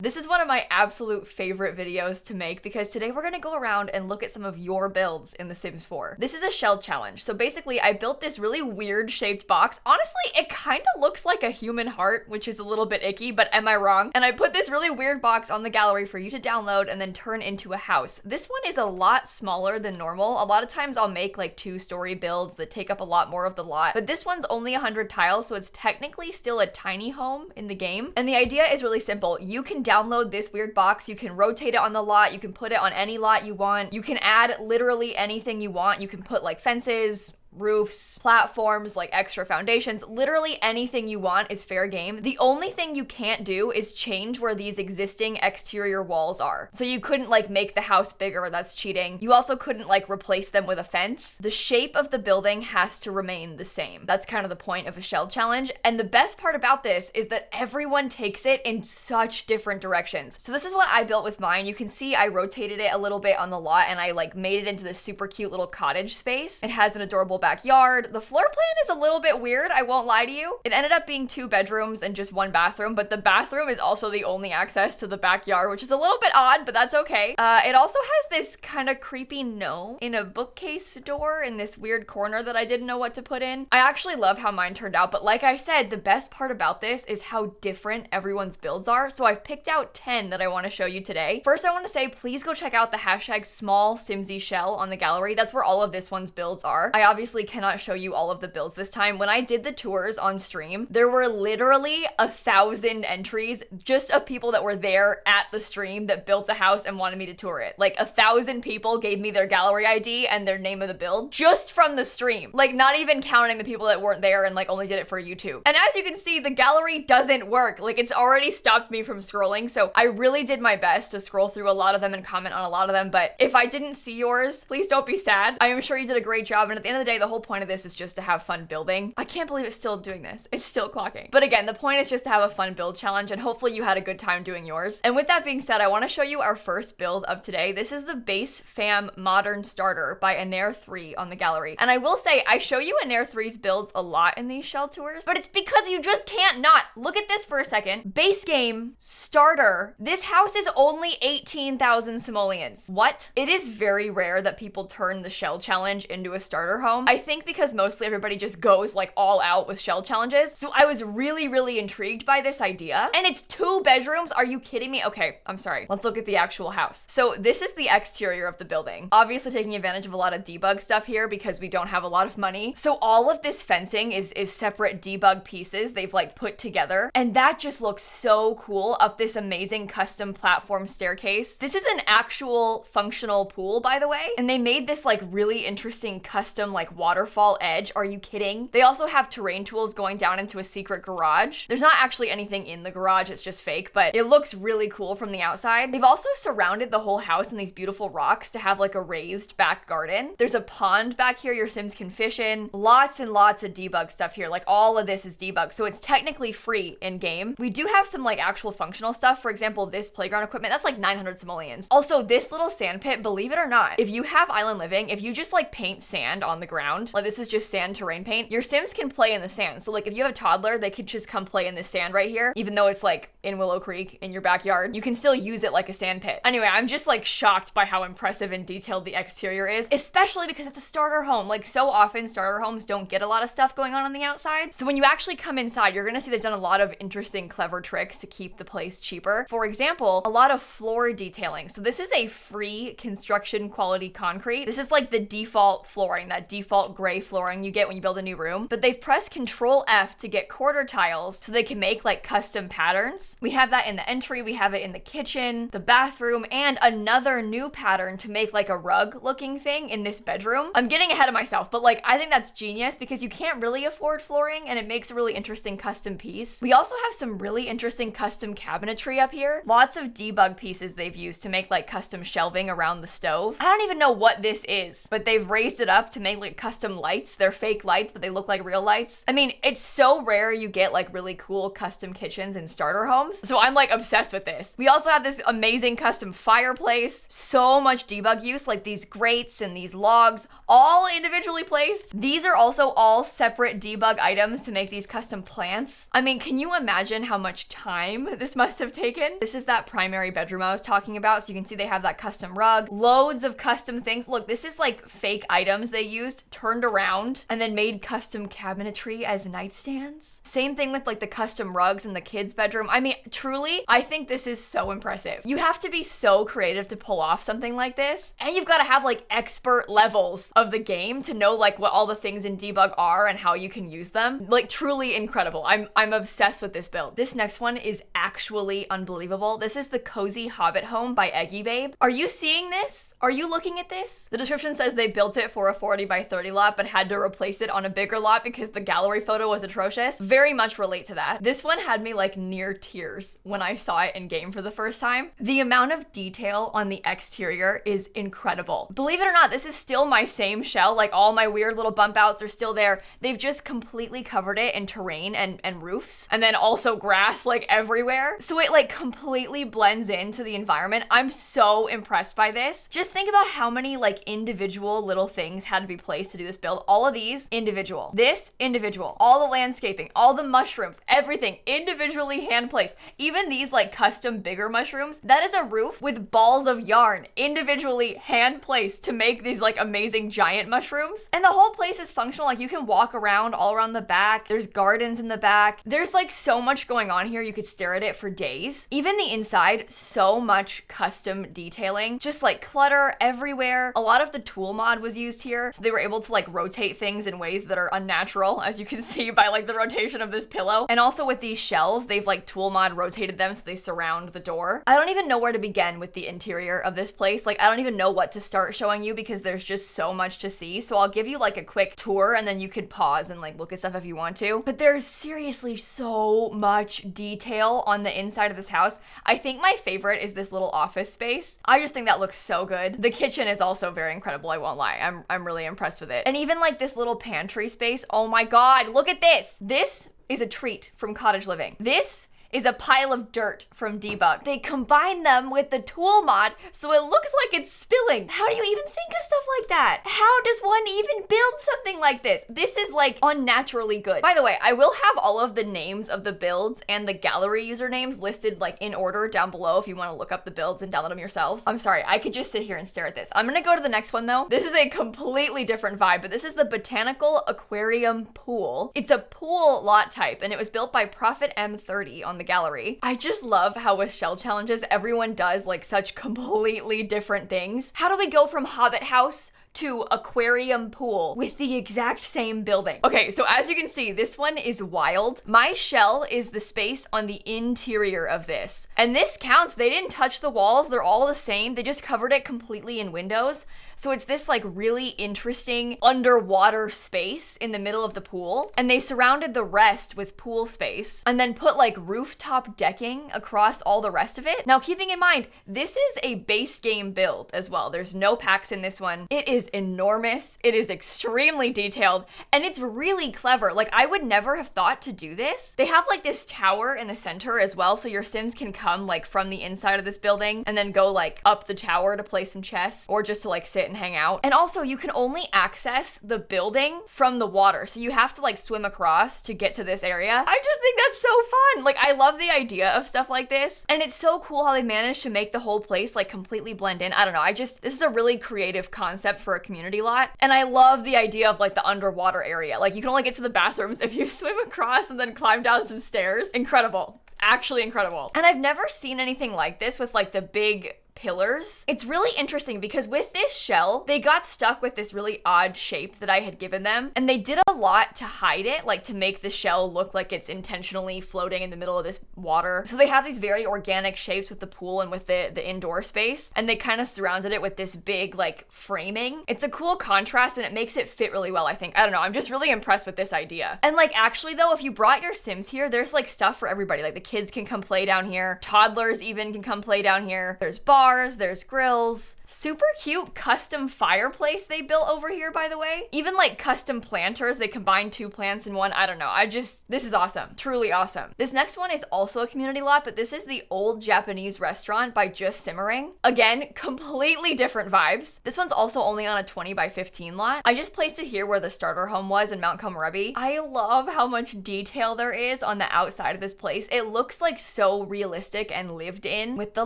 This is one of my absolute favorite videos to make because today we're gonna go around and look at some of your builds in The Sims 4. This is a shell challenge. So basically I built this really weird shaped box. Honestly, it kind of looks like a human heart, which is a little bit icky, but am I wrong? And I put this really weird box on the gallery for you to download and then turn into a house. This one is a lot smaller than normal. A lot of times I'll make like 2-story builds that take up a lot more of the lot, but this one's only 100 tiles, so it's technically still a tiny home in the game. And the idea is really simple. You can download this weird box, you can rotate it on the lot, you can put it on any lot you want, you can add literally anything you want. You can put like fences, roofs, platforms, like extra foundations, literally anything you want is fair game. The only thing you can't do is change where these existing exterior walls are. So you couldn't like make the house bigger, that's cheating. You also couldn't like replace them with a fence. The shape of the building has to remain the same. That's kind of the point of a shell challenge. And the best part about this is that everyone takes it in such different directions. So this is what I built with mine. You can see I rotated it a little bit on the lot and I like made it into this super cute little cottage space. It has an adorable backyard. The floor plan is a little bit weird, I won't lie to you. It ended up being 2 bedrooms and just 1 bathroom, but the bathroom is also the only access to the backyard, which is a little bit odd, but that's okay. It also has this kind of creepy gnome in a bookcase door in this weird corner that I didn't know what to put in. I actually love how mine turned out, but like I said, the best part about this is how different everyone's builds are. So I've picked out 10 that I want to show you today. First, I want to say, please go check out the hashtag #SmallSimsieShell on the gallery. That's where all of this one's builds are. I obviously cannot show you all of the builds this time. When I did the tours on stream, there were literally 1,000 entries just of people that were there at the stream that built a house and wanted me to tour it. Like 1,000 people gave me their gallery ID and their name of the build just from the stream. Like not even counting the people that weren't there and like only did it for YouTube. And as you can see, the gallery doesn't work. Like it's already stopped me from scrolling. So I really did my best to scroll through a lot of them and comment on a lot of them. But if I didn't see yours, please don't be sad. I am sure you did a great job. And at the end of the day, the whole point of this is just to have fun building. I can't believe it's still doing this. It's still clocking. But again, the point is just to have a fun build challenge and hopefully you had a good time doing yours. And with that being said, I want to show you our first build of today. This is the Base Fam Modern Starter by Anair3 on the gallery. And I will say, I show you Anair3's builds a lot in these shell tours, but it's because you just can't not. Look at this for a second. Basegame Starter. This house is only 18,000 simoleons. What? It is very rare that people turn the shell challenge into a starter home. I think because mostly everybody just goes like all out with shell challenges. So I was really intrigued by this idea. And it's 2 bedrooms. Are you kidding me? Okay, I'm sorry. Let's look at the actual house. So this is the exterior of the building. Obviously taking advantage of a lot of debug stuff here because we don't have a lot of money. So all of this fencing is separate debug pieces they've like put together. And that just looks so cool up this amazing custom platform staircase. This is an actual functional pool, by the way. And they made this like really interesting custom like waterfall edge. Are you kidding? They also have terrain tools going down into a secret garage. There's not actually anything in the garage, it's just fake, but it looks really cool from the outside. They've also surrounded the whole house in these beautiful rocks to have like a raised back garden. There's a pond back here your Sims can fish in. Lots and lots of debug stuff here. Like all of this is debug, so it's technically free in game. We do have some like actual functional stuff. For example, this playground equipment, that's like 900 simoleons. Also, this little sand pit, believe it or not, if you have island living, if you just like paint sand on the ground, like this is just sand terrain paint, your Sims can play in the sand. So like if you have a toddler, they could just come play in the sand right here, even though it's like in Willow Creek in your backyard. You can still use it like a sand pit. Anyway, I'm just like shocked by how impressive and detailed the exterior is, especially because it's a starter home. Like so often starter homes don't get a lot of stuff going on the outside. So when you actually come inside, you're gonna see they've done a lot of interesting, clever tricks to keep the place cheaper. For example, a lot of floor detailing. So this is a free construction quality concrete. This is like the default flooring, that default gray flooring you get when you build a new room. But they've pressed Control F to get quarter tiles so they can make like custom patterns. We have that in the entry, we have it in the kitchen, the bathroom, and another new pattern to make like a rug looking thing in this bedroom. I'm getting ahead of myself, but like I think that's genius because you can't really afford flooring and it makes a really interesting custom piece. We also have some really interesting custom cabinetry up here. Lots of debug pieces they've used to make like custom shelving around the stove. I don't even know what this is, but they've raised it up to make like custom lights. They're fake lights, but they look like real lights. I mean, it's so rare you get like really cool custom kitchens in starter homes. So I'm like obsessed with this. We also have this amazing custom fireplace. So much debug use, like these grates and these logs all individually placed. These are also all separate debug items to make these custom plants. I mean, can you imagine how much time this must have taken? This is that primary bedroom I was talking about. So you can see they have that custom rug, loads of custom things. Look, this is like fake items they used, turned around, and then made custom cabinetry as nightstands. Same thing with like the custom rugs in the kids' bedroom. I mean, truly, I think this is so impressive. You have to be so creative to pull off something like this. And you've got to have like expert levels of the game to know like what all the things in debug are and how you can use them. Like truly incredible. I'm obsessed with this build. This next one is actually unbelievable. This is the Cozy Hobbit Home by eggiebabe. Are you seeing this? Are you looking at this? The description says they built it for a 40 by 30 lot but had to replace it on a bigger lot because the gallery photo was atrocious. Very much relate to that. This one had me like near tears when I saw it in game for the first time. The amount of detail on the exterior is incredible. Believe it or not, this is still my same shell. Like all my weird little bump outs are still there. They've just completely covered it in terrain and roofs, and then also grass like everywhere. So it like completely blends into the environment. I'm so impressed by this. Just think about how many like individual little things had to be placed to do this build. All of these individual. This individual. All the landscaping, all the mushrooms, everything individually hand placed. Even these like custom bigger mushrooms, that is a roof with balls of yarn individually hand placed to make these like amazing giant mushrooms. And the whole place is functional. Like you can walk around all around the back. There's gardens in the back. There's like so much going on here. You could stare at it for days. Even the inside, so much custom detailing, just like clutter everywhere. A lot of the tool mod was used here. So they were able to like rotate things in ways that are unnatural, as you can see by like the rotation of this pillow. And also with these shelves, they've like tool mod rotated them so they surround the door. I don't even know where to begin with the interior of this place. Like I don't even know what to start showing you because there's just so much to see. So I'll give you like a quick tour and then you could pause and like look at stuff if you want to. But there's seriously so much detail on the inside of this house. I think my favorite is this little office space. I just think that looks so good. The kitchen is also very incredible, I won't lie. I'm really impressed with it. And even like this little pantry space, oh my god, look at this. This is a treat from Cottage Living. This is a pile of dirt from Debug. They combine them with the tool mod so it looks like it's spilling. How do you even think of stuff like that? How does one even build something like this? This is like unnaturally good. By the way, I will have all of the names of the builds and the gallery usernames listed like in order down below if you want to look up the builds and download them yourselves. I'm sorry, I could just sit here and stare at this. I'm gonna go to the next one though. This is a completely different vibe, but this is the Botanical Aquarium Pool. It's a pool lot type and it was built by Prophet M30 on the gallery. I just love how with shell challenges, everyone does like such completely different things. How do we go from Hobbit house to aquarium pool with the exact same building? Okay, so as you can see, this one is wild. My shell is the space on the interior of this. And this counts. They didn't touch the walls. They're all the same. They just covered it completely in windows. So it's this like really interesting underwater space in the middle of the pool. And they surrounded the rest with pool space and then put like rooftop decking across all the rest of it. Now, keeping in mind, this is a base game build as well. There's no packs in this one. It is enormous. It is extremely detailed and it's really clever. Like I would never have thought to do this. They have like this tower in the center as well. So your Sims can come like from the inside of this building and then go like up the tower to play some chess or just to like sit and hang out. And also you can only access the building from the water. So you have to like swim across to get to this area. I just think that's so fun. Like I love the idea of stuff like this. And it's so cool how they managed to make the whole place like completely blend in. I don't know. This is a really creative concept for a community lot. And I love the idea of like the underwater area. Like you can only get to the bathrooms if you swim across and then climb down some stairs. Incredible. Actually incredible. And I've never seen anything like this with like the big pillars. It's really interesting because with this shell, they got stuck with this really odd shape that I had given them. And they did a lot to hide it, like to make the shell look like it's intentionally floating in the middle of this water. So they have these very organic shapes with the pool and with the indoor space. And they kind of surrounded it with this big like framing. It's a cool contrast and it makes it fit really well, I think. I don't know. I'm just really impressed with this idea. And like actually though, if you brought your Sims here, there's like stuff for everybody. Like the kids can come play down here. Toddlers even can come play down here. There's bars. bars, there's grills. Super cute custom fireplace they built over here, by the way. Even like custom planters, they combined 2 plants in one. I don't know. This is awesome. Truly awesome. This next one is also a community lot, but this is the Old Japanese Restaurant by justsimmering. Again, completely different vibes. This one's also only on a 20 by 15 lot. I just placed it here where the starter home was in Mount Komorebi. I love how much detail there is on the outside of this place. It looks like so realistic and lived in with the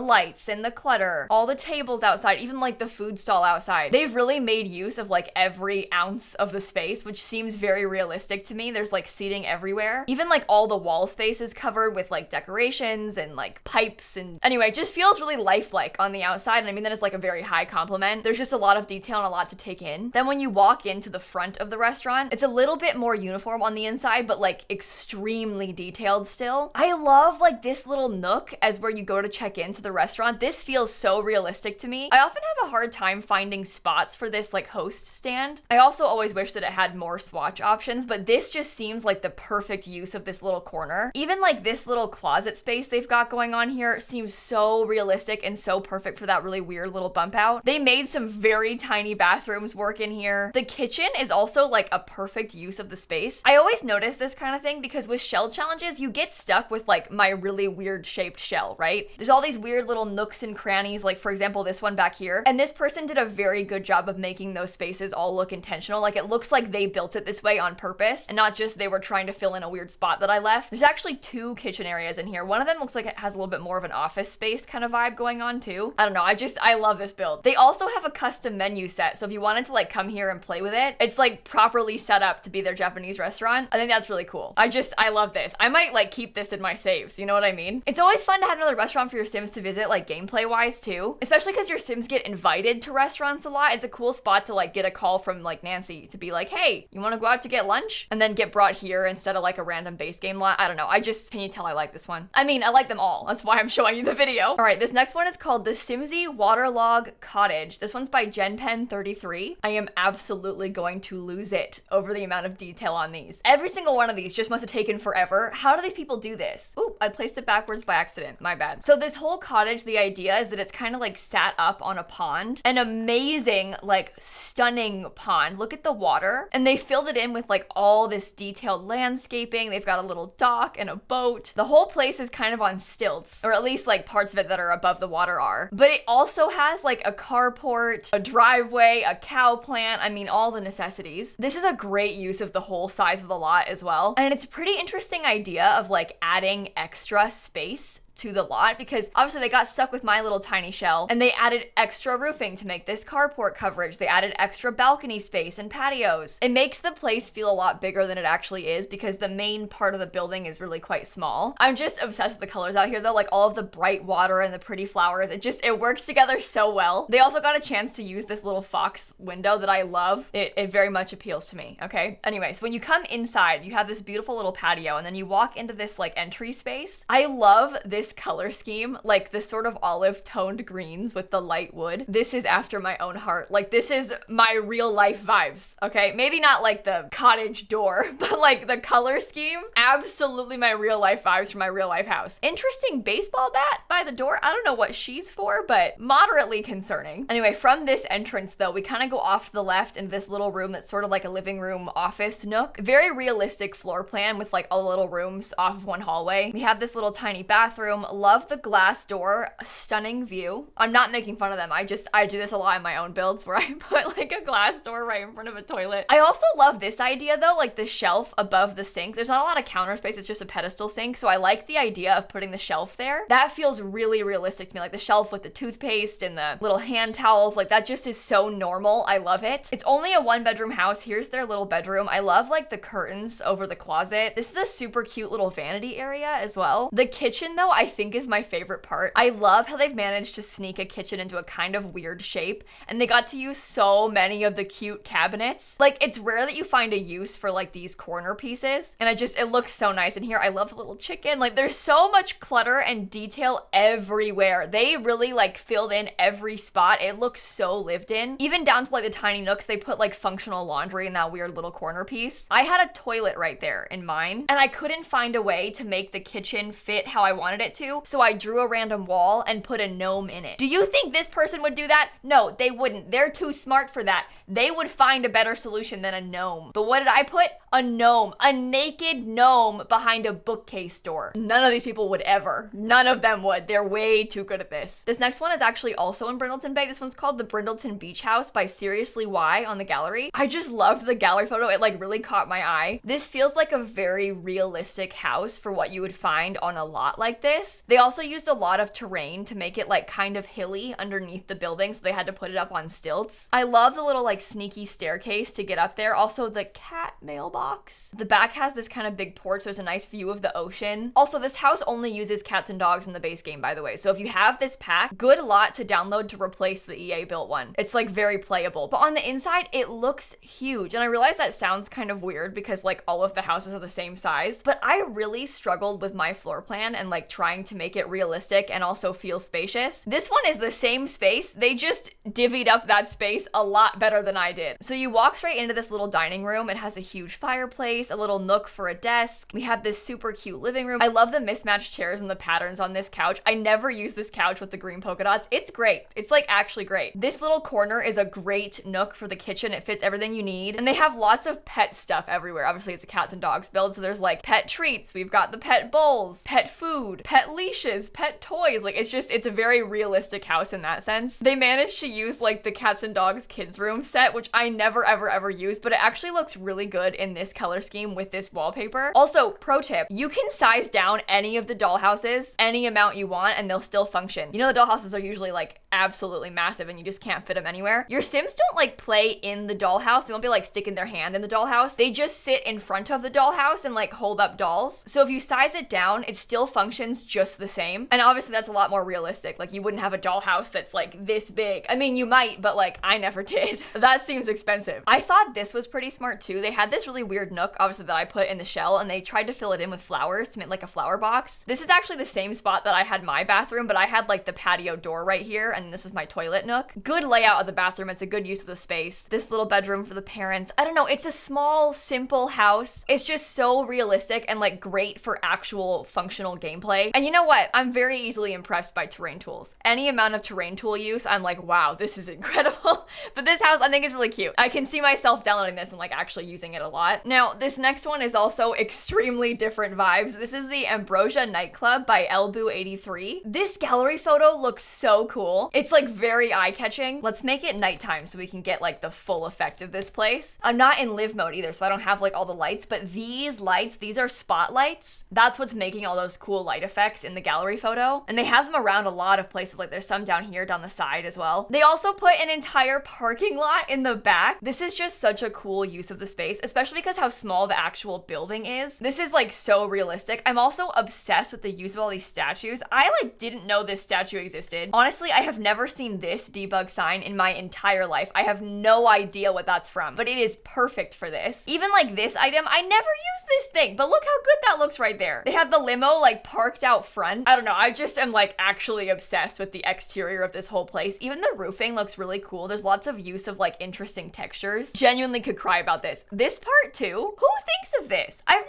lights and the clutter, all the tables outside, even like the food stall outside. They've really made use of like every ounce of the space, which seems very realistic to me. There's like seating everywhere. Even like all the wall space is covered with like decorations and like pipes, and anyway, it just feels really lifelike on the outside, and I mean that is like a very high compliment. There's just a lot of detail and a lot to take in. Then when you walk into the front of the restaurant, it's a little bit more uniform on the inside, but like extremely detailed still. I love like this little nook as where you go to check into the restaurant. This feels so realistic to me. I often have a hard time finding spots for this like host stand. I also always wish that it had more swatch options, but this just seems like the perfect use of this little corner. Even like this little closet space they've got going on here seems so realistic and so perfect for that really weird little bump out. They made some very tiny bathrooms work in here. The kitchen is also like a perfect use of the space. I always notice this kind of thing because with shell challenges, you get stuck with like my really weird shaped shell, right? There's all these weird little nooks and crannies, like for example, this one back here. And this person did a very good job of making those spaces all look intentional. Like it looks like they built it this way on purpose and not just they were trying to fill in a weird spot that I left. There's actually 2 kitchen areas in here. One of them looks like it has a little bit more of an office space kind of vibe going on too. I don't know. I love this build. They also have a custom menu set. So if you wanted to like come here and play with it, it's like properly set up to be their Japanese restaurant. I think that's really cool. I love this. I might like keep this in my saves. You know what I mean? It's always fun to have another restaurant for your Sims to visit, like gameplay wise too, especially because your Sims get invited to restaurants a lot. It's a cool spot to like get a call from like Nancy to be like, hey, you want to go out to get lunch? And then get brought here instead of like a random base game lot. I don't know. Can you tell I like this one? I mean, I like them all. That's why I'm showing you the video. All right, this next one is called the Simsie Waterlog Cottage. This one's by JenPen33. I am absolutely going to lose it over the amount of detail on these. Every single one of these just must have taken forever. How do these people do this? Ooh, I placed it backwards by accident. My bad. So this whole cottage, the idea is that it's kind of like sat up on a pond, an amazing, like stunning pond. Look at the water. And they filled it in with like all this detailed landscaping. They've got a little dock and a boat. The whole place is kind of on stilts, or at least like parts of it that are above the water are. But it also has like a carport, a driveway, a cow plant. I mean, all the necessities. This is a great use of the whole size of the lot as well. And it's a pretty interesting idea of like adding extra space to the lot, because obviously they got stuck with my little tiny shell and they added extra roofing to make this carport coverage. They added extra balcony space and patios. It makes the place feel a lot bigger than it actually is because the main part of the building is really quite small. I'm just obsessed with the colors out here though, like all of the bright water and the pretty flowers. It works together so well. They also got a chance to use this little fox window that I love. It very much appeals to me, okay? Anyways, when you come inside, you have this beautiful little patio and then you walk into this like entry space. I love this color scheme, like the sort of olive toned greens with the light wood. This is after my own heart. Like this is my real life vibes, okay? Maybe not like the cottage door, but like the color scheme, absolutely my real life vibes from my real life house. Interesting baseball bat by the door. I don't know what she's for, but moderately concerning. Anyway, from this entrance though, we kind of go off to the left into this little room that's sort of like a living room office nook. Very realistic floor plan with like all the little rooms off of one hallway. We have this little tiny bathroom. Love the glass door, stunning view. I'm not making fun of them. I do this a lot in my own builds where I put like a glass door right in front of a toilet. I also love this idea though, like the shelf above the sink. There's not a lot of counter space, it's just a pedestal sink. So I like the idea of putting the shelf there. That feels really realistic to me, like the shelf with the toothpaste and the little hand towels, like that just is so normal. I love it. It's only a 1-bedroom house. Here's their little bedroom. I love like the curtains over the closet. This is a super cute little vanity area as well. The kitchen though, I think is my favorite part. I love how they've managed to sneak a kitchen into a kind of weird shape, and they got to use so many of the cute cabinets. Like it's rare that you find a use for like these corner pieces, and it looks so nice in here. I love the little chicken. Like there's so much clutter and detail everywhere. They really like filled in every spot. It looks so lived in. Even down to like the tiny nooks, they put like functional laundry in that weird little corner piece. I had a toilet right there in mine, and I couldn't find a way to make the kitchen fit how I wanted it it to, so I drew a random wall and put a gnome in it. Do you think this person would do that? No, they wouldn't. They're too smart for that. They would find a better solution than a gnome. But what did I put? A gnome. A naked gnome behind a bookcase door. None of these people would ever. None of them would. They're way too good at this. This next one is actually also in Brindleton Bay. This one's called the Brindleton Beach House by SiriuslyY on the gallery. I just loved the gallery photo. It like really caught my eye. This feels like a very realistic house for what you would find on a lot like this. They also used a lot of terrain to make it like kind of hilly underneath the building, so they had to put it up on stilts. I love the little like sneaky staircase to get up there. Also the cat mailbox. The back has this kind of big porch. So there's a nice view of the ocean. Also, this house only uses cats and dogs in the base game, by the way. So if you have this pack, good lot to download to replace the EA built one. It's like very playable. But on the inside, it looks huge. And I realize that sounds kind of weird because like all of the houses are the same size, but I really struggled with my floor plan and like trying to make it realistic and also feel spacious. This one is the same space. They just divvied up that space a lot better than I did. So you walk straight into this little dining room. It has a huge fireplace, a little nook for a desk. We have this super cute living room. I love the mismatched chairs and the patterns on this couch. I never use this couch with the green polka dots. It's great. It's like actually great. This little corner is a great nook for the kitchen. It fits everything you need. And they have lots of pet stuff everywhere. Obviously it's a cats and dogs build. So there's like pet treats. We've got the pet bowls, pet food, pet leashes, pet toys. Like it's a very realistic house in that sense. They managed to use like the cats and dogs kids room set, which I never ever use, but it actually looks really good in this color scheme with this wallpaper. Also, pro tip, you can size down any of the dollhouses any amount you want and they'll still function. You know, the dollhouses are usually like absolutely massive and you just can't fit them anywhere. Your Sims don't like play in the dollhouse. They won't be like sticking their hand in the dollhouse. They just sit in front of the dollhouse and like hold up dolls. So if you size it down, it still functions just the same. And obviously that's a lot more realistic. Like you wouldn't have a dollhouse that's like this big. I mean, you might, but like I never did. That seems expensive. I thought this was pretty smart too. They had this really weird nook, obviously, that I put in the shell, and they tried to fill it in with flowers to make like a flower box. This is actually the same spot that I had my bathroom, but I had like the patio door right here, and this was my toilet nook. Good layout of the bathroom. It's a good use of the space. This little bedroom for the parents. I don't know. It's a small, simple house. It's just so realistic and like great for actual functional gameplay. And you know what? I'm very easily impressed by terrain tools. Any amount of terrain tool use, I'm like, wow, this is incredible. But this house, I think is really cute. I can see myself downloading this and like actually using it a lot. Now, this next one is also extremely different vibes. This is the Ambrosia Nightclub by Elboo83. This gallery photo looks so cool. It's like very eye-catching. Let's make it nighttime so we can get like the full effect of this place. I'm not in live mode either, so I don't have like all the lights, but these lights, these are spotlights. That's what's making all those cool light effects in the gallery photo. And they have them around a lot of places. Like there's some down here, down the side as well. They also put an entire parking lot in the back. This is just such a cool use of the space, especially because how small the actual building is. This is like so realistic. I'm also obsessed with the use of all these statues. I like didn't know this statue existed. Honestly, I have never seen this debug sign in my entire life. I have no idea what that's from, but it is perfect for this. Even like this item, I never use this thing, but look how good that looks right there. They have the limo like parked out front. I don't know. I just am like actually obsessed with the exterior of this whole place. Even the roofing looks really cool. There's lots of use of like interesting textures. Genuinely could cry about this. This part too, who thinks of this? I've never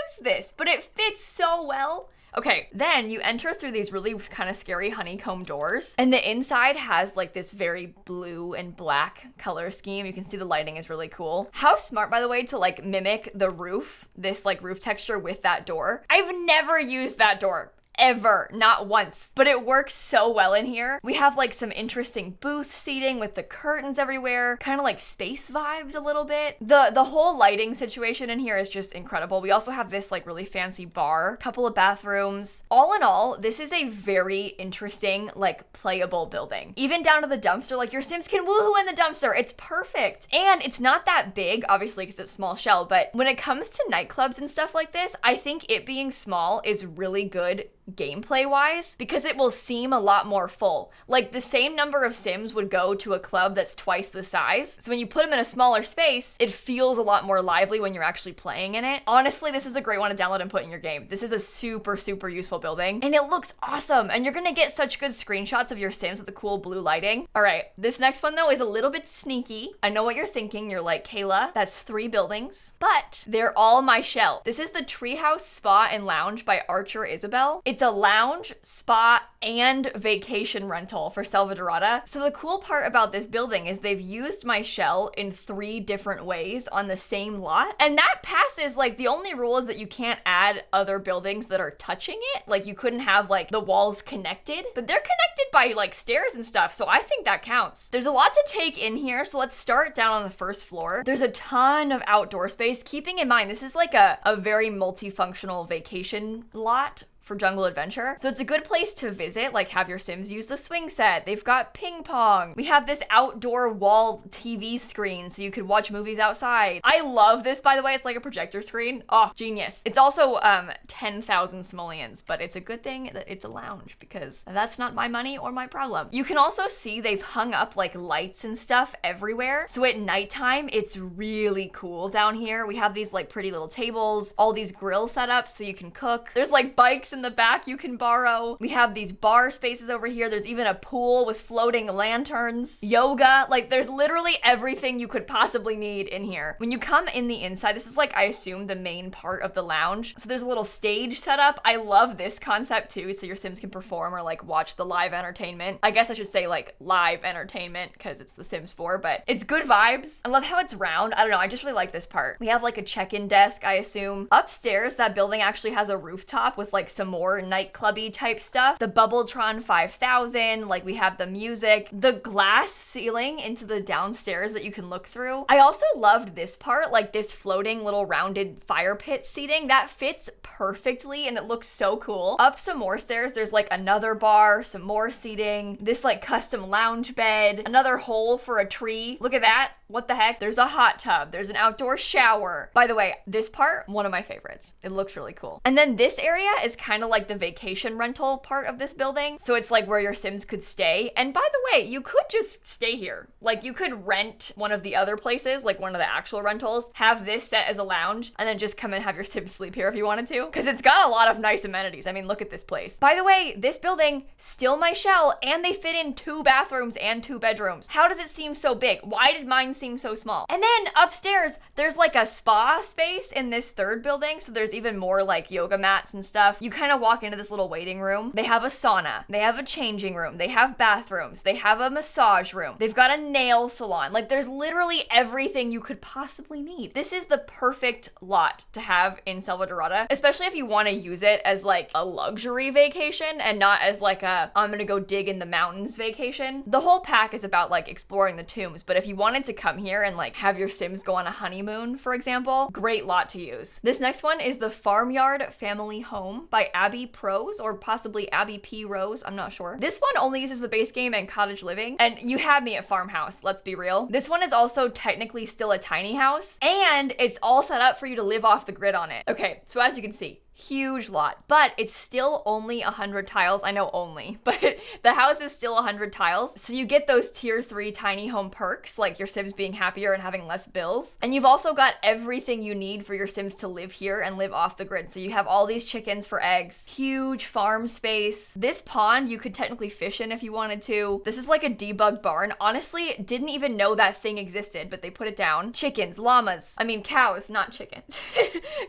used this, but it fits so well. Okay, then you enter through these really kind of scary honeycomb doors, and the inside has like this very blue and black color scheme. You can see the lighting is really cool. How smart, by the way, to like mimic the roof, this like roof texture with that door. I've never used that door. Ever, not once, but it works so well in here. We have like some interesting booth seating with the curtains everywhere, kind of like space vibes a little bit. The whole lighting situation in here is just incredible. We also have this like really fancy bar, couple of bathrooms. All in all, this is a very interesting, like playable building. Even down to the dumpster, like your Sims can woohoo in the dumpster. It's perfect. And it's not that big, obviously, because it's small shell, but when it comes to nightclubs and stuff like this, I think it being small is really good gameplay wise because it will seem a lot more full. Like the same number of Sims would go to a club that's twice the size. So when you put them in a smaller space, it feels a lot more lively when you're actually playing in it. Honestly, this is a great one to download and put in your game. This is a super, super useful building and it looks awesome. And you're gonna get such good screenshots of your Sims with the cool blue lighting. All right, this next one though is a little bit sneaky. I know what you're thinking. You're like, Kayla, that's 3 buildings, but they're all my shell. This is the Treehouse Spa and Lounge by ArcherIsabelle. It's It's a lounge, spa, and vacation rental for Selva Dorada. So the cool part about this building is they've used my shell in 3 different ways on the same lot. And that passes, like, the only rule is that you can't add other buildings that are touching it. Like, you couldn't have, like, the walls connected, but they're connected by, like, stairs and stuff. So I think that counts. There's a lot to take in here. So let's start down on the first floor. There's a ton of outdoor space, keeping in mind, this is like a very multifunctional vacation lot for jungle adventure. So it's a good place to visit, like have your Sims use the swing set. They've got ping pong. We have this outdoor wall TV screen so you could watch movies outside. I love this, by the way. It's like a projector screen. Oh, genius. It's also 10,000 simoleons, but it's a good thing that it's a lounge because that's not my money or my problem. You can also see they've hung up like lights and stuff everywhere. So at nighttime, it's really cool down here. We have these like pretty little tables, all these grill setups so you can cook. There's like bikes in the back you can borrow. We have these bar spaces over here. There's even a pool with floating lanterns, yoga. Like there's literally everything you could possibly need in here. When you come in the inside, this is like, I assume, the main part of the lounge. So there's a little stage set up. I love this concept too, so your Sims can perform or like watch the live entertainment. I guess I should say like live entertainment because it's The Sims 4, but it's good vibes. I love how it's round. I don't know, I just really like this part. We have like a check-in desk, I assume. Upstairs, that building actually has a rooftop with like some more nightclubby type stuff. The Bubbletron 5000, like we have the music, the glass ceiling into the downstairs that you can look through. I also loved this part, like this floating little rounded fire pit seating. That fits perfectly and it looks so cool. Up some more stairs, there's like another bar, some more seating, this like custom lounge bed, another hole for a tree. Look at that. What the heck? There's a hot tub. There's an outdoor shower. By the way, this part, one of my favorites. It looks really cool. And then this area is kind of like the vacation rental part of this building. So it's like where your Sims could stay. And by the way, you could just stay here. Like you could rent one of the other places, like one of the actual rentals, have this set as a lounge, and then just come and have your Sims sleep here if you wanted to. Because it's got a lot of nice amenities. I mean, look at this place. By the way, this building, still my shell, and they fit in 2 bathrooms and 2 bedrooms. How does it seem so big? Why did mine seem so small? And then upstairs, there's like a spa space in this 3rd building. So there's even more like yoga mats and stuff. You kind of walk into this little waiting room. They have a sauna. They have a changing room. They have bathrooms. They have a massage room. They've got a nail salon. Like there's literally everything you could possibly need. This is the perfect lot to have in Selva Dorada, especially if you want to use it as like a luxury vacation and not as like a, I'm gonna go dig in the mountains vacation. The whole pack is about like exploring the tombs, but if you wanted to come here and like have your Sims go on a honeymoon, for example, great lot to use. This next one is the Farmyard Family Home by abbieprose, or possibly Abbie P. Rose, I'm not sure. This one only uses the base game and cottage living, and you had me at farmhouse, let's be real. This one is also technically still a tiny house, and it's all set up for you to live off the grid on it. Okay, so as you can see, huge lot, but it's still only 100 tiles. I know only, but the house is still 100 tiles. So you get those tier 3 tiny home perks, like your Sims being happier and having less bills. And you've also got everything you need for your Sims to live here and live off the grid. So you have all these chickens for eggs, huge farm space. This pond you could technically fish in if you wanted to. This is like a debug barn. Honestly, didn't even know that thing existed, but they put it down. Chickens, llamas, I mean cows, not chickens.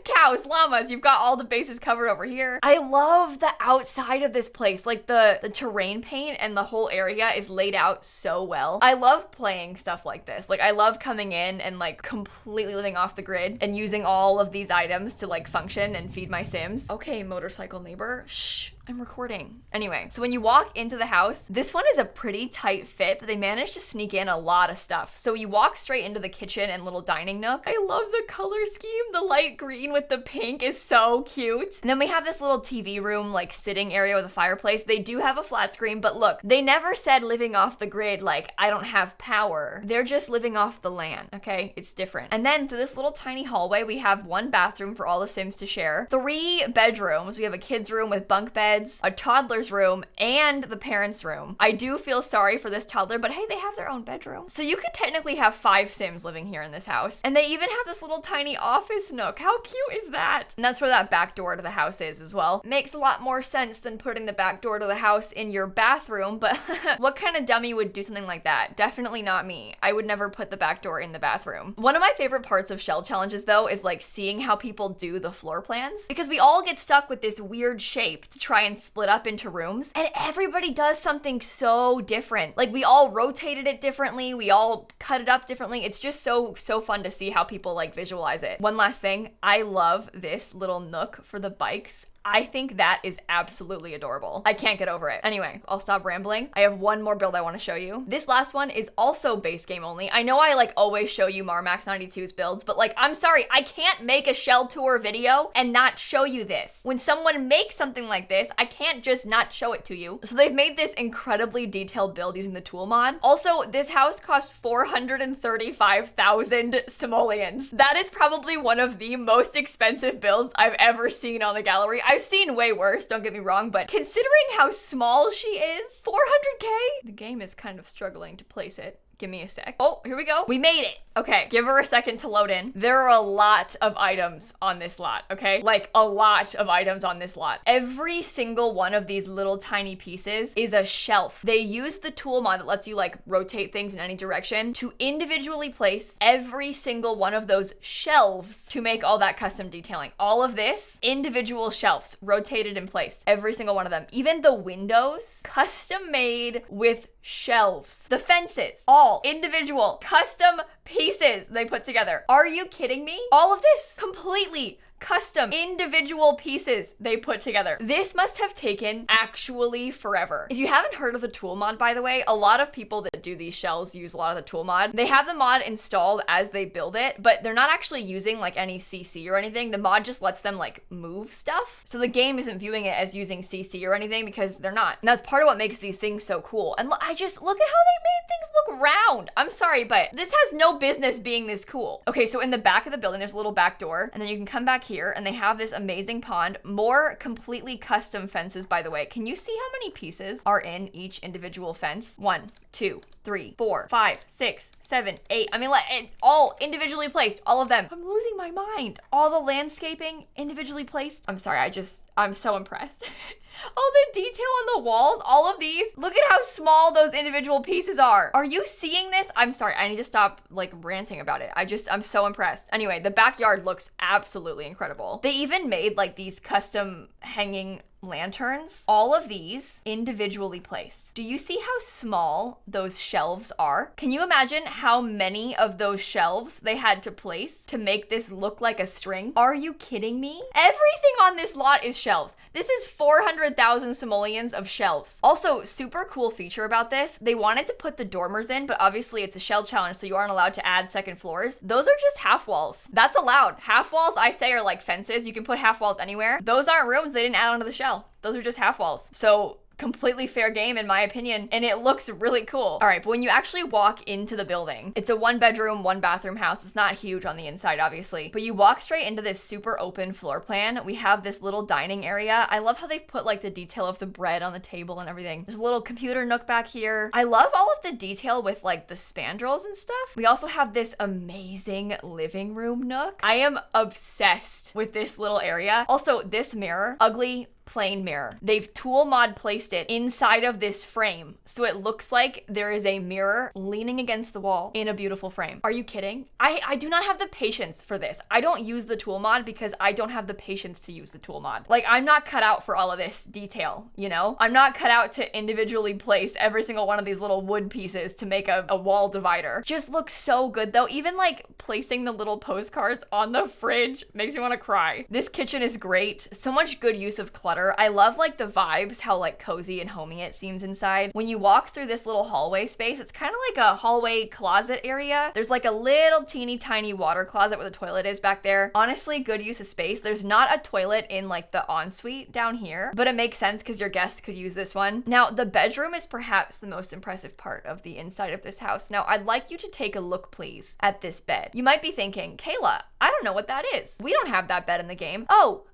Cows, llamas, you've got all the bases covered over here. I love the outside of this place. Like the terrain paint and the whole area is laid out so well. I love playing stuff like this. Like I love coming in and like completely living off the grid and using all of these items to like function and feed my Sims. Okay, motorcycle neighbor, shh. I'm recording. Anyway, so when you walk into the house, this one is a pretty tight fit, but they managed to sneak in a lot of stuff. So you walk straight into the kitchen and little dining nook. I love the color scheme. The light green with the pink is so cute. And then we have this little TV room, like sitting area with a fireplace. They do have a flat screen, but look, they never said living off the grid like, I don't have power. They're just living off the land, okay? It's different. And then through this little tiny hallway, we have 1 bathroom for all the Sims to share, 3 bedrooms. We have a kid's room with bunk beds, a toddler's room, and the parents' room. I do feel sorry for this toddler, but hey, they have their own bedroom. So you could technically have 5 Sims living here in this house. And they even have this little tiny office nook. How cute is that? And that's where that back door to the house is as well. Makes a lot more sense than putting the back door to the house in your bathroom, but what kind of dummy would do something like that? Definitely not me. I would never put the back door in the bathroom. One of my favorite parts of shell challenges though is like seeing how people do the floor plans, because we all get stuck with this weird shape to try try and split up into rooms, and everybody does something so different. Like, we all rotated it differently, we all cut it up differently. It's just so fun to see how people like visualize it. One last thing, I love this little nook for the bikes. I think that is absolutely adorable. I can't get over it. Anyway, I'll stop rambling. I have one more build I want to show you. This last one is also base game only. I know I like always show you Marmax92's builds, but like, I'm sorry, I can't make a shell tour video and not show you this. When someone makes something like this, I can't just not show it to you. So they've made this incredibly detailed build using the tool mod. Also, this house costs 435,000 simoleons. That is probably one of the most expensive builds I've ever seen on the gallery. I've seen way worse, don't get me wrong, but considering how small she is, 400K? The game is kind of struggling to place it. Give me a sec. Oh, here we go. We made it. Okay, give her a second to load in. There are a lot of items on this lot, okay? Like, a lot of items on this lot. Every single one of these little tiny pieces is a shelf. They use the tool mod that lets you like rotate things in any direction to individually place every single one of those shelves to make all that custom detailing. All of this, individual shelves rotated in place. Every single one of them. Even the windows, custom made with shelves. The fences, all individual custom pieces they put together. Are you kidding me? All of this completely custom individual pieces they put together. This must have taken actually forever. If you haven't heard of the tool mod, by the way, a lot of people that do these shells use a lot of the tool mod. They have the mod installed as they build it, but they're not actually using like any CC or anything. The mod just lets them like move stuff. So the game isn't viewing it as using CC or anything because they're not. And that's part of what makes these things so cool. And I just look at how they made things look round. I'm sorry, but this has no business being this cool. Okay, so in the back of the building, there's a little back door, and then you can come back here and they have this amazing pond. More completely custom fences, by the way. Can you see how many pieces are in each individual fence? 1, 2, 3, 4, 5, 6, 7, 8. I mean, like, all individually placed, all of them. I'm losing my mind. All the landscaping individually placed. I'm sorry, I'm so impressed. All the detail on the walls, all of these. Look at how small those individual pieces are. Are you seeing this? I'm sorry, I need to stop like ranting about it. I'm so impressed. Anyway, the backyard looks absolutely incredible. They even made like these custom hanging lanterns, all of these individually placed. Do you see how small those shelves are? Can you imagine how many of those shelves they had to place to make this look like a string? Are you kidding me? Everything on this lot is shelves. This is 400,000 simoleons of shelves. Also, super cool feature about this, they wanted to put the dormers in, but obviously it's a shell challenge, so you aren't allowed to add second floors. Those are just half walls. That's allowed. Half walls, I say, are like fences. You can put half walls anywhere. Those aren't rooms they didn't add onto the shell. Those are just half walls. So completely fair game in my opinion, and it looks really cool. All right, but when you actually walk into the building, it's a 1-bedroom, 1-bathroom house. It's not huge on the inside, obviously, but you walk straight into this super open floor plan. We have this little dining area. I love how they've put like the detail of the bread on the table and everything. There's a little computer nook back here. I love all of the detail with like the spandrels and stuff. We also have this amazing living room nook. I am obsessed with this little area. Also, this mirror, ugly, plain mirror. They've tool mod placed it inside of this frame, so it looks like there is a mirror leaning against the wall in a beautiful frame. Are you kidding? I do not have the patience for this. I don't use the tool mod because I don't have the patience to use the tool mod. Like, I'm not cut out for all of this detail, you know? I'm not cut out to individually place every single one of these little wood pieces to make a wall divider. Just looks so good though. Even like placing the little postcards on the fridge makes me want to cry. This kitchen is great. So much good use of clutter. I love like the vibes, how like cozy and homey it seems inside. When you walk through this little hallway space, it's kind of like a hallway closet area. There's like a little teeny tiny water closet where the toilet is back there. Honestly, good use of space. There's not a toilet in like the ensuite down here, but it makes sense because your guests could use this one. Now, the bedroom is perhaps the most impressive part of the inside of this house. Now, I'd like you to take a look, please, at this bed. You might be thinking, Kayla, I don't know what that is. We don't have that bed in the game.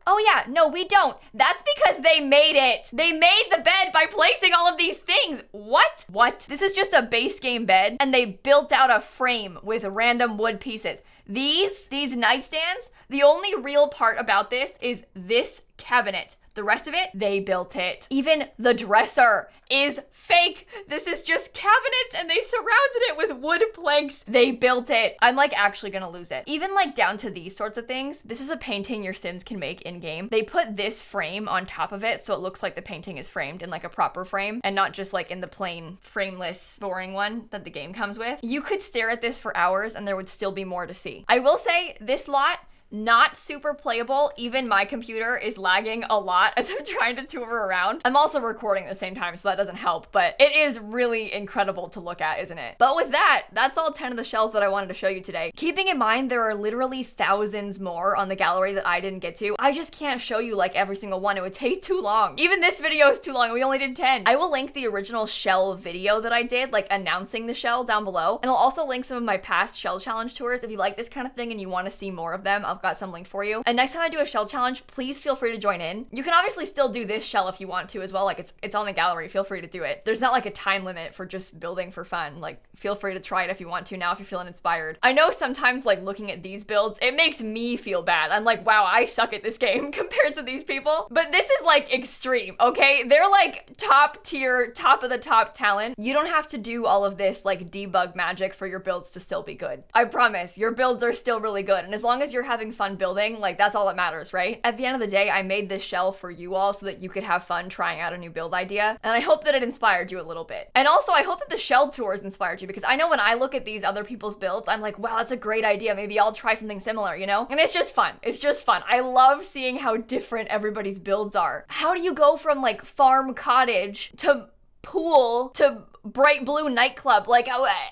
Oh yeah, no, we don't. That's because they made it. They made the bed by placing all of these things. What? This is just a base game bed, and they built out a frame with random wood pieces. These nightstands, the only real part about this is this cabinet. The rest of it, they built it. Even the dresser is fake. This is just cabinets and they surrounded it with wood planks. They built it. I'm like actually gonna lose it. Even like down to these sorts of things. This is a painting your Sims can make in game. They put this frame on top of it so it looks like the painting is framed in like a proper frame and not just like in the plain frameless boring one that the game comes with. You could stare at this for hours and there would still be more to see. I will say this lot, not super playable. Even my computer is lagging a lot as I'm trying to tour around. I'm also recording at the same time, so that doesn't help, but it is really incredible to look at, isn't it? But with that, that's all 10 of the shells that I wanted to show you today. Keeping in mind, there are literally thousands more on the gallery that I didn't get to. I just can't show you like every single one. It would take too long. Even this video is too long. We only did 10. I will link the original shell video that I did, like announcing the shell down below. And I'll also link some of my past shell challenge tours. If you like this kind of thing and you want to see more of them, I've got some linked for you. And next time I do a shell challenge, please feel free to join in. You can obviously still do this shell if you want to as well. Like it's on the gallery. Feel free to do it. There's not like a time limit for just building for fun. Like feel free to try it if you want to now if you're feeling inspired. I know sometimes like looking at these builds, it makes me feel bad. I'm like, wow, I suck at this game compared to these people. But this is like extreme, okay? They're like top tier, top of the top talent. You don't have to do all of this like debug magic for your builds to still be good. I promise, your builds are still really good. And as long as you're having fun building, like that's all that matters, right? At the end of the day, I made this shell for you all so that you could have fun trying out a new build idea. And I hope that it inspired you a little bit. And also I hope that the shell tours inspired you because I know when I look at these other people's builds, I'm like, wow, that's a great idea. Maybe I'll try something similar, you know? And it's just fun. It's just fun. I love seeing how different everybody's builds are. How do you go from like farm cottage to pool to bright blue nightclub? Like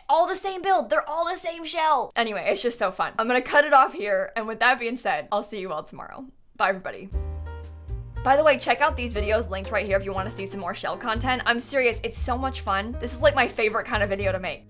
all the same build. They're all the same shell. Anyway, it's just so fun. I'm gonna cut it off here. And with that being said, I'll see you all tomorrow. Bye everybody. By the way, check out these videos linked right here if you want to see some more shell content. I'm serious, it's so much fun. This is like my favorite kind of video to make.